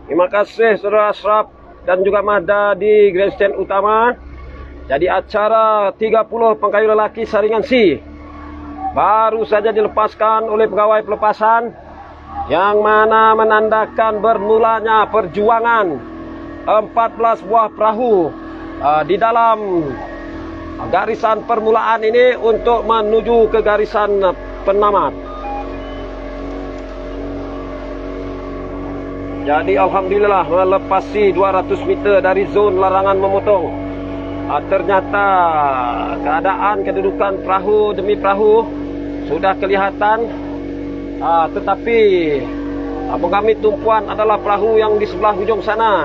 Terima kasih Saudara Ashraf dan juga Mahda di grandstand utama. Jadi acara 30 pengkayu lelaki saringan C baru saja dilepaskan oleh pegawai pelepasan, yang mana menandakan bermulanya perjuangan 14 buah perahu di dalam garisan permulaan ini untuk menuju ke garisan penamat. Jadi alhamdulillah melepasi 200 meter dari zon larangan memotong. Ternyata keadaan kedudukan perahu demi perahu sudah kelihatan, tetapi mengambil tumpuan adalah perahu yang di sebelah hujung sana,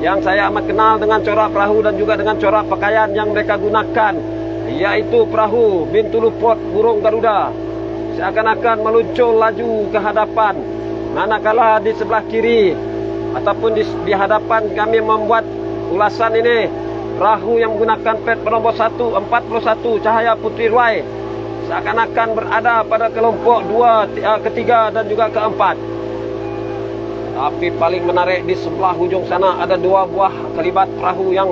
yang saya amat kenal dengan corak perahu dan juga dengan corak pakaian yang mereka gunakan, yaitu perahu Bintulupot Burung Garuda. Seakan-akan meluncur laju ke hadapan, manakala di sebelah kiri ataupun di hadapan kami membuat ulasan ini, perahu yang menggunakan plat bernombor 141 Cahaya Putri Ruai seakan-akan berada pada kelompok ketiga dan juga keempat. Tapi paling menarik di sebelah hujung sana ada 2 buah kelibat perahu yang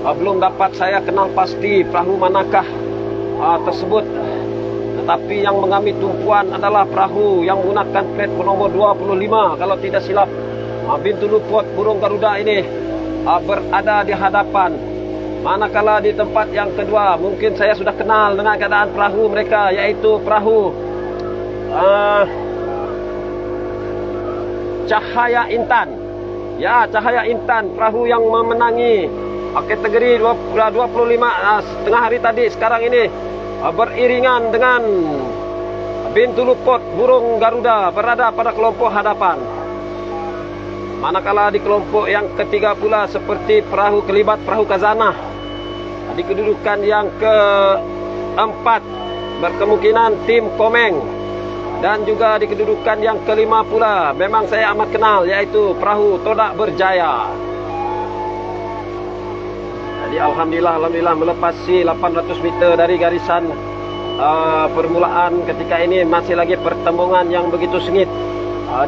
belum dapat saya kenal pasti perahu manakah tersebut. Tetapi yang mengambil tumpuan adalah perahu yang menggunakan plat bernombor 25 kalau tidak silap. Bintulupot Burung Garuda ini berada di hadapan. Manakala di tempat yang kedua mungkin saya sudah kenal dengan keadaan perahu mereka, yaitu perahu Cahaya Intan. Ya, Cahaya Intan, perahu yang memenangi kategori 25 setengah hari tadi, sekarang ini beriringan dengan Bintulupot Burung Garuda berada pada kelompok hadapan. Manakala di kelompok yang ketiga pula seperti perahu kelibat perahu Kazanah di kedudukan yang keempat berkemungkinan tim Komeng, dan juga di kedudukan yang kelima pula memang saya amat kenal, yaitu perahu Todak Berjaya. Jadi alhamdulillah melepasi 800 meter dari garisan permulaan. Ketika ini masih lagi pertembungan yang begitu sengit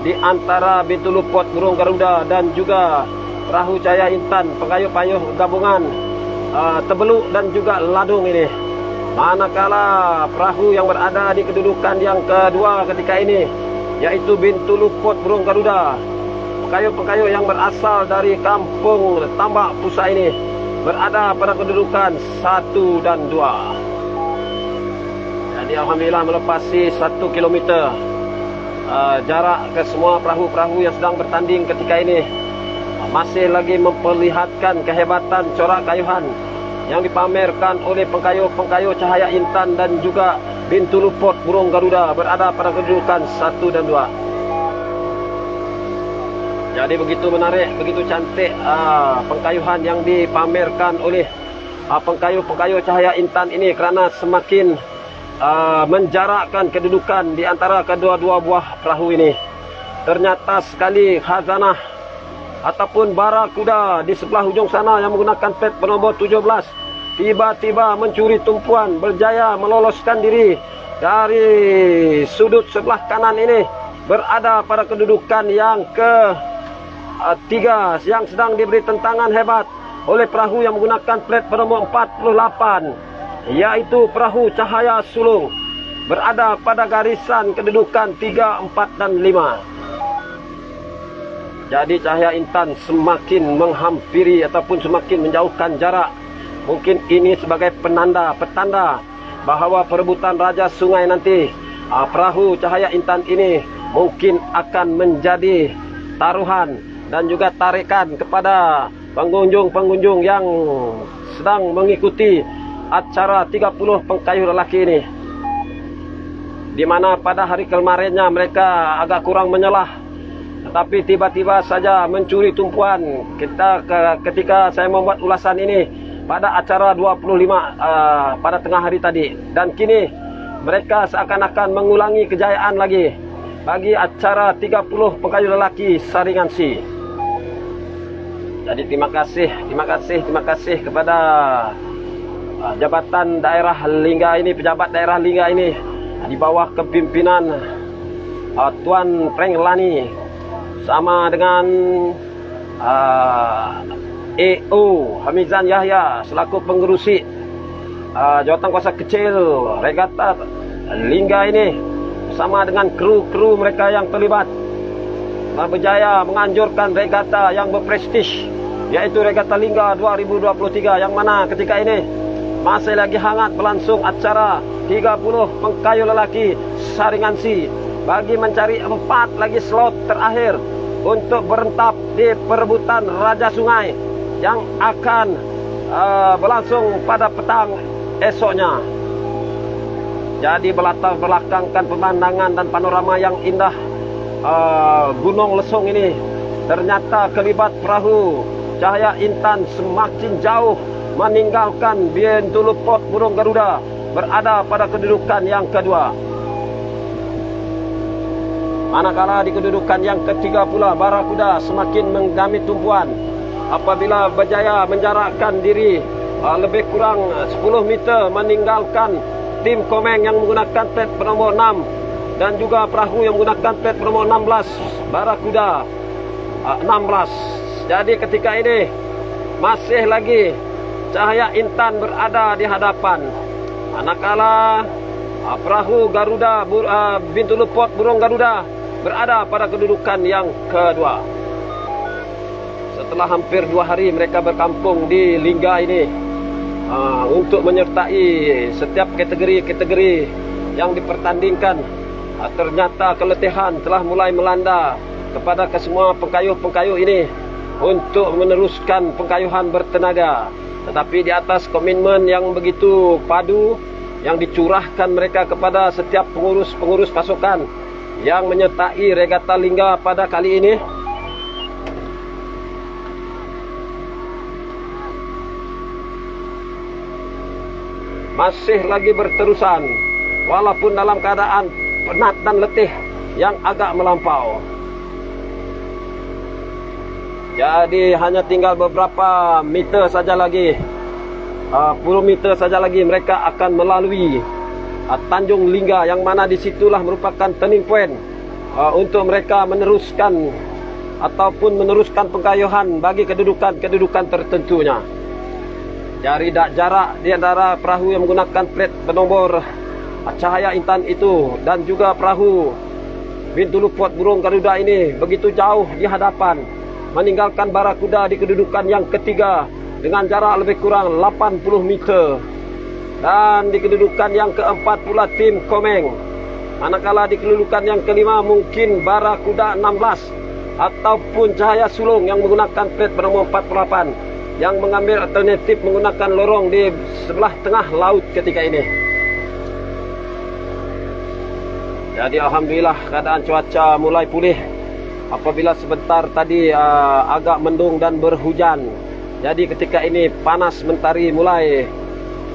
di antara Bintulupot Burung Garuda dan juga perahu Cahaya Intan, pengayuh-payuh gabungan Tebeluk dan juga Ladung ini. Manakala perahu yang berada di kedudukan yang kedua ketika ini, yaitu Bintulupot Burung Garuda, pengayuh-pengayuh yang berasal dari kampung Tambak Pusa ini berada pada kedudukan 1 dan 2. Jadi alhamdulillah melepasi 1 kilometer jarak ke semua perahu-perahu yang sedang bertanding ketika ini. Masih lagi memperlihatkan kehebatan corak kayuhan yang dipamerkan oleh pengkayuh-pengkayuh Cahaya Intan dan juga Bintulupot Burung Garuda berada pada kedudukan 1 dan 2. Jadi begitu menarik, begitu cantik pengkayuhan yang dipamerkan oleh pengkayuh-pengkayuh Cahaya Intan ini, kerana semakin menjarakkan kedudukan di antara kedua-dua buah perahu ini. Ternyata sekali Khazanah ataupun Barakuda di sebelah hujung sana yang menggunakan plat bernombor 17 tiba-tiba mencuri tumpuan, berjaya meloloskan diri dari sudut sebelah kanan ini, berada pada kedudukan yang ketiga, yang sedang diberi tentangan hebat oleh perahu yang menggunakan plat bernombor 48, yaitu perahu Cahaya Sulung, berada pada garisan kedudukan 3, 4 dan 5. Jadi Cahaya Intan semakin menghampiri ataupun semakin menjauhkan jarak. Mungkin ini sebagai petanda bahawa perebutan Raja Sungai nanti, perahu Cahaya Intan ini mungkin akan menjadi taruhan dan juga tarikan kepada pengunjung-pengunjung yang sedang mengikuti acara 30 pengkayuh lelaki ini. Di mana pada hari kemarinnya mereka agak kurang menyelah, tetapi tiba-tiba saja mencuri tumpuan ketika saya membuat ulasan ini pada acara 25 pada tengah hari tadi. Dan kini mereka seakan-akan mengulangi kejayaan lagi bagi acara 30 pengkayuh lelaki saringan C. Jadi terima kasih kepada Jabatan Daerah Lingga ini, pejabat daerah Lingga ini, di bawah kepimpinan Tuan Frank Lani sama dengan AO Hamizan Yahya selaku pengerusi jawatan kuasa kecil regata Lingga ini, bersama dengan kru-kru mereka yang terlibat, telah berjaya menganjurkan regata yang berprestij, yaitu Regata Lingga 2023, yang mana ketika ini masih lagi hangat berlangsung acara 30 pengkayu lelaki saringan C bagi mencari 4 lagi slot terakhir untuk berentap di perebutan Raja Sungai yang akan berlangsung pada petang esoknya. Jadi berlatar belakangkan pemandangan dan panorama yang indah Gunung Lesung ini, ternyata kelibat perahu Cahaya Intan semakin jauh meninggalkan Bintulu Port Burung Garuda, berada pada kedudukan yang kedua. Manakala di kedudukan yang ketiga pula Barakuda semakin mendami tumpuan apabila berjaya menjarakkan diri lebih kurang 10 meter meninggalkan tim Komeng yang menggunakan plat bernomor 6 dan juga perahu yang menggunakan plat bernomor 16 Barakuda 16. Jadi ketika ini masih lagi Cahaya Intan berada di hadapan, manakala perahu Garuda Bintulu Port Burung Garuda berada pada kedudukan yang kedua. Setelah hampir 2 hari mereka berkampung di Lingga ini untuk menyertai setiap kategori-kategori yang dipertandingkan, ternyata keletihan telah mulai melanda kepada kesemua pengkayuh-pengkayuh ini untuk meneruskan pengkayuhan bertenaga. Tetapi di atas komitmen yang begitu padu yang dicurahkan mereka kepada setiap pengurus-pengurus pasukan yang menyertai Regata Lingga pada kali ini, masih lagi berterusan walaupun dalam keadaan penat dan letih yang agak melampau. Jadi hanya tinggal beberapa meter saja lagi, 10 meter saja lagi mereka akan melalui Tanjung Lingga, yang mana disitulah merupakan turning point untuk mereka meneruskan ataupun meneruskan pengkayuhan bagi kedudukan tertentunya. Jadi jarak di antara perahu yang menggunakan plat bernomor Cahaya Intan itu dan juga perahu Bintulu Port Burung Garuda ini begitu jauh di hadapan, meninggalkan Barakuda di kedudukan yang ketiga dengan jarak lebih kurang 80 meter. Dan di kedudukan yang keempat pula tim Komeng. Manakala di kedudukan yang kelima mungkin Barakuda 16 ataupun Cahaya Sulung yang menggunakan plat bernomor 48 yang mengambil alternatif menggunakan lorong di sebelah tengah laut ketika ini. Jadi alhamdulillah keadaan cuaca mulai pulih apabila sebentar tadi agak mendung dan berhujan. Jadi ketika ini panas mentari mulai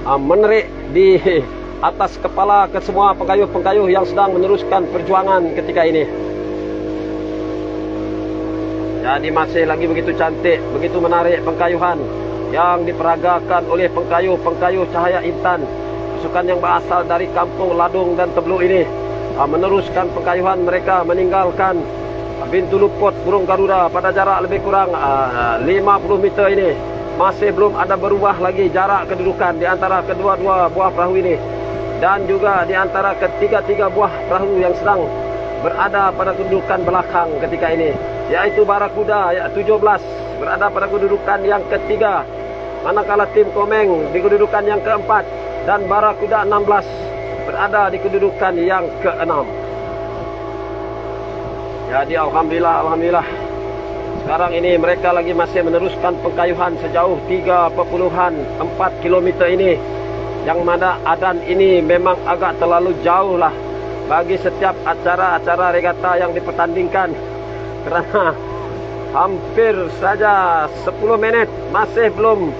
menerik di atas kepala kesemua pengkayuh-pengkayuh yang sedang meneruskan perjuangan ketika ini. Jadi masih lagi begitu cantik, begitu menarik pengkayuhan yang diperagakan oleh pengkayuh-pengkayuh Cahaya Intan, pasukan yang berasal dari kampung Ladung dan Tebluk ini, meneruskan pengkayuhan mereka meninggalkan Bintulu Port Burung Garuda pada jarak lebih kurang 50 meter ini. Masih belum ada berubah lagi jarak kedudukan di antara kedua-dua buah perahu ini, dan juga di antara ketiga-tiga buah perahu yang sedang berada pada kedudukan belakang ketika ini, yaitu Barakuda 17 berada pada kedudukan yang ketiga, manakala tim Komeng di kedudukan yang keempat dan Barakuda 16 berada di kedudukan yang keenam. Jadi alhamdulillah sekarang ini mereka lagi masih meneruskan pengkayuhan sejauh 3,4 km ini, yang mana adan ini memang agak terlalu jauh lah bagi setiap acara-acara regata yang dipertandingkan, kerana hampir saja 10 menit masih belum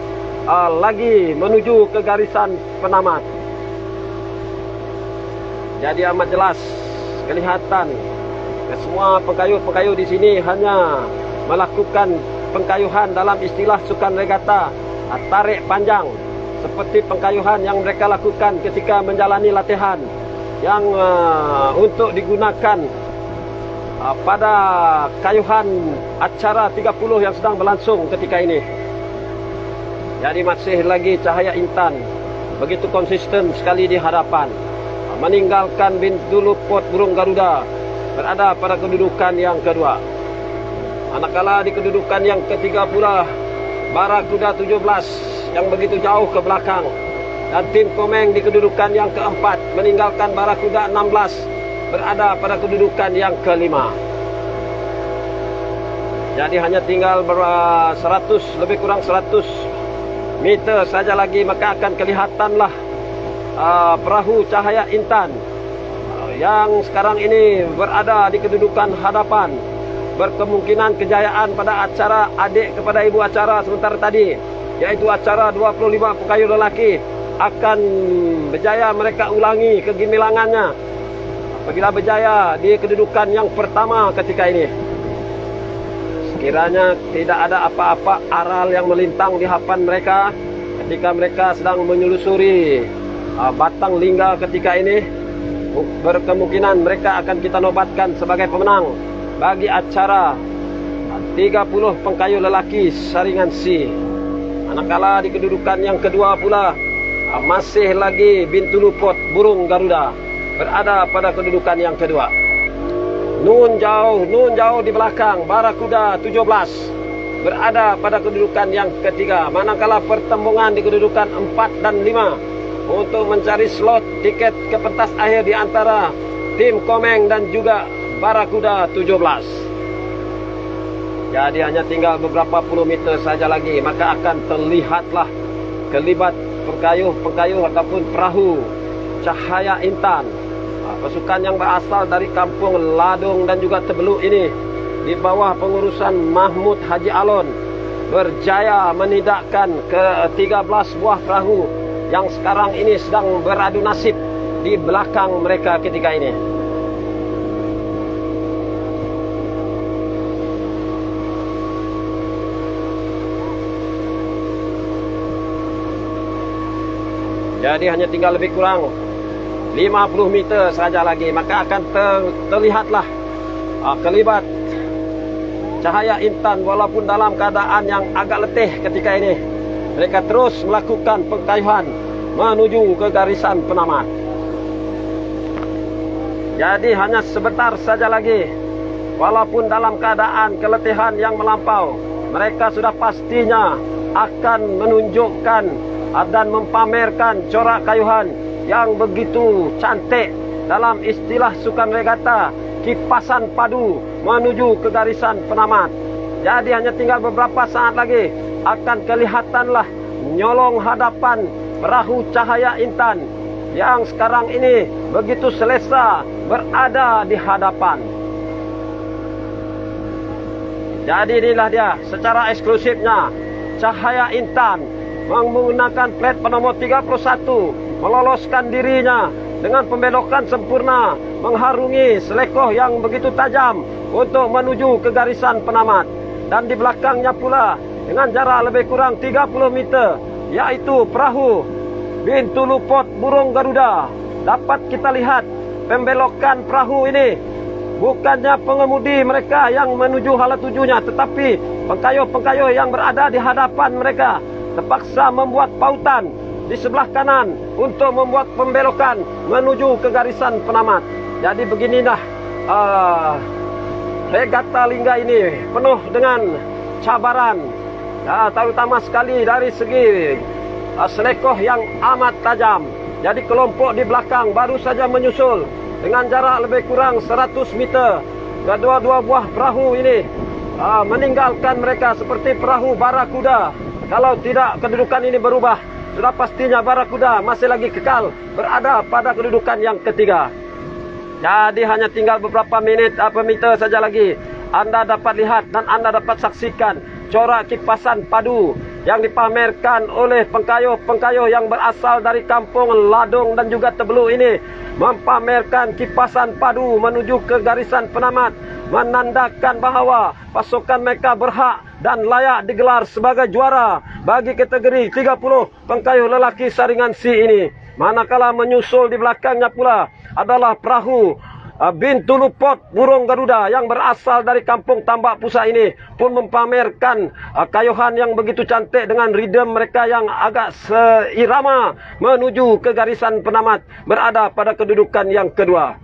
lagi menuju ke garisan penamat. Jadi amat jelas kelihatan semua pengkayuh-pengkayuh di sini hanya melakukan pengkayuhan dalam istilah sukan regata tarik panjang, seperti pengkayuhan yang mereka lakukan ketika menjalani latihan yang untuk digunakan pada kayuhan acara 30 yang sedang berlangsung ketika ini. Jadi masih lagi Cahaya Intan begitu konsisten sekali di hadapan, meninggalkan Bintu Luput Burung Garuda berada pada kedudukan yang kedua. Manakala di kedudukan yang ketiga pula Barakuda 17 yang begitu jauh ke belakang, dan tim Komeng di kedudukan yang keempat meninggalkan Barakuda 16 berada pada kedudukan yang kelima. Jadi hanya tinggal 100, lebih kurang 100 meter saja lagi, maka akan kelihatanlah perahu Cahaya Intan yang sekarang ini berada di kedudukan hadapan, berkemungkinan kejayaan pada acara adik kepada ibu acara sementara tadi, yaitu acara 25 pekayu lelaki, akan berjaya mereka ulangi kegemilangannya apabila berjaya di kedudukan yang pertama ketika ini. Sekiranya tidak ada apa-apa aral yang melintang di hadapan mereka ketika mereka sedang menyelusuri batang lingga ketika ini, berkemungkinan mereka akan kita nobatkan sebagai pemenang bagi acara 30 pengkayu lelaki saringan C. Manakala di kedudukan yang kedua pula masih lagi Bintu Luput Burung Garuda berada pada kedudukan yang kedua. Nun jauh di belakang Barakuda 17 berada pada kedudukan yang ketiga. Manakala pertembungan di kedudukan 4 dan 5 untuk mencari slot tiket ke pentas akhir di antara tim Komeng dan juga Barakuda 17. Jadi hanya tinggal beberapa puluh meter saja lagi, maka akan terlihatlah kelibat pengkayuh ataupun perahu Cahaya Intan, pasukan yang berasal dari kampung Ladung dan juga Tebeluk ini di bawah pengurusan Mahmud Haji Alon berjaya menidakkan ke 13 buah perahu yang sekarang ini sedang beradu nasib di belakang mereka ketika ini. Jadi hanya tinggal lebih kurang 50 meter saja lagi, maka akan terlihatlah kelibat Cahaya Intan walaupun dalam keadaan yang agak letih ketika ini. Mereka terus melakukan pengkayuhan menuju ke garisan penamat. Jadi hanya sebentar saja lagi, walaupun dalam keadaan keletihan yang melampau, mereka sudah pastinya akan menunjukkan dan mempamerkan corak kayuhan yang begitu cantik. Dalam istilah sukan regata, kipasan padu menuju ke garisan penamat. Jadi hanya tinggal beberapa saat lagi akan kelihatanlah nyolong hadapan perahu Cahaya Intan yang sekarang ini begitu selesa berada di hadapan. Jadi inilah dia secara eksklusifnya Cahaya Intan menggunakan plat penomor 31 meloloskan dirinya dengan pembelokan sempurna, mengharungi selekoh yang begitu tajam untuk menuju ke garisan penamat. Dan di belakangnya pula dengan jarak lebih kurang 30 meter, yaitu perahu Bintu Luput Burung Garuda. Dapat kita lihat pembelokan perahu ini bukannya pengemudi mereka yang menuju hala tujunya, tetapi pengkayuh-pengkayuh yang berada di hadapan mereka terpaksa membuat pautan di sebelah kanan untuk membuat pembelokan menuju ke garisan penamat. Jadi beginilah regata lingga ini penuh dengan cabaran, terutama sekali dari segi selekoh yang amat tajam. Jadi kelompok di belakang baru saja menyusul dengan jarak lebih kurang 100 meter. Kedua-dua buah perahu ini meninggalkan mereka seperti perahu Barakuda. Kalau tidak kedudukan ini berubah, sudah pastinya Barakuda masih lagi kekal berada pada kedudukan yang ketiga. Jadi hanya tinggal beberapa meter saja lagi, Anda dapat lihat dan Anda dapat saksikan corak kipasan padu yang dipamerkan oleh pengkayuh-pengkayuh yang berasal dari kampung Ladung dan juga Tebeluk ini, mempamerkan kipasan padu menuju ke garisan penamat, menandakan bahawa pasukan mereka berhak dan layak digelar sebagai juara bagi kategori 30 pengkayuh lelaki saringan C ini. Manakala menyusul di belakangnya pula adalah perahu Bintulupot burung Garuda yang berasal dari kampung Tambak Pusat ini pun mempamerkan kayuhan yang begitu cantik dengan ridem mereka yang agak seirama menuju ke garisan penamat berada pada kedudukan yang kedua.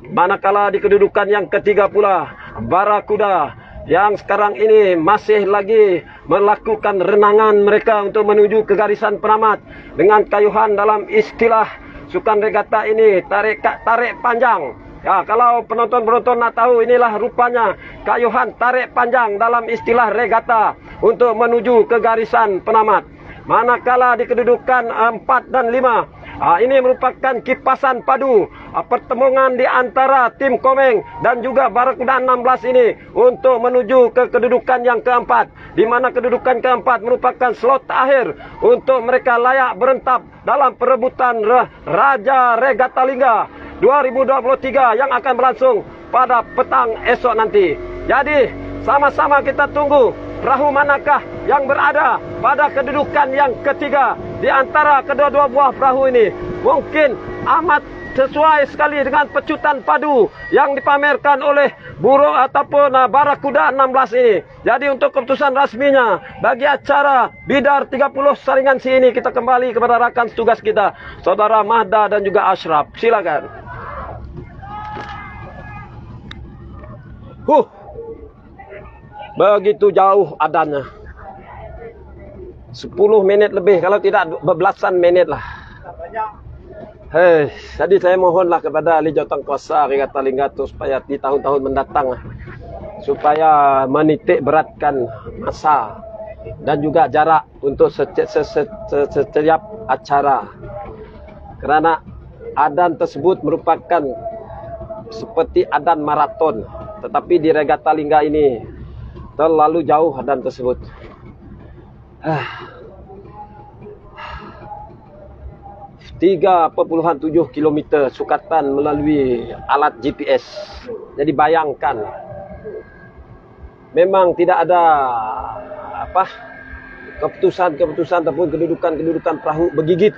Manakala di kedudukan yang ketiga pula Barakuda yang sekarang ini masih lagi melakukan renangan mereka untuk menuju ke garisan penamat dengan kayuhan dalam istilah sukan regata ini tarik panjang. Ya, kalau penonton-penonton nak tahu, inilah rupanya kayuhan tarik panjang dalam istilah regata untuk menuju ke garisan penamat. Manakala di kedudukan 4 dan 5, ini merupakan kipasan padu pertemuan di antara tim Komeng dan juga Barakuda 16 ini untuk menuju ke kedudukan yang keempat, di mana kedudukan keempat merupakan slot akhir untuk mereka layak berentap dalam perebutan Raja Regata Lingga 2023 yang akan berlangsung pada petang esok nanti. Jadi sama-sama kita tunggu perahu manakah yang berada pada kedudukan yang ketiga di antara kedua-dua buah perahu ini. Mungkin amat sesuai sekali dengan pecutan padu yang dipamerkan oleh burung ataupun Barakuda 16 ini. Jadi untuk keputusan rasminya bagi acara Bidar 30 Saringan Si ini, kita kembali kepada rakan tugas kita, Saudara Mahda dan juga Ashraf. Silakan. Begitu jauh adanya. 10 menit lebih, kalau tidak bebelasan menit lah. Jadi saya mohonlah kepada ahli jawatan kuasa Regata Lingga itu supaya di tahun-tahun mendatang supaya menitik beratkan masa dan juga jarak untuk setiap acara. Kerana adan tersebut merupakan seperti adan maraton, tetapi di Regata Lingga ini terlalu jauh adan tersebut. 3,7 km sukatan melalui alat GPS. Jadi bayangkan, memang tidak ada keputusan ataupun kedudukan perahu bergigit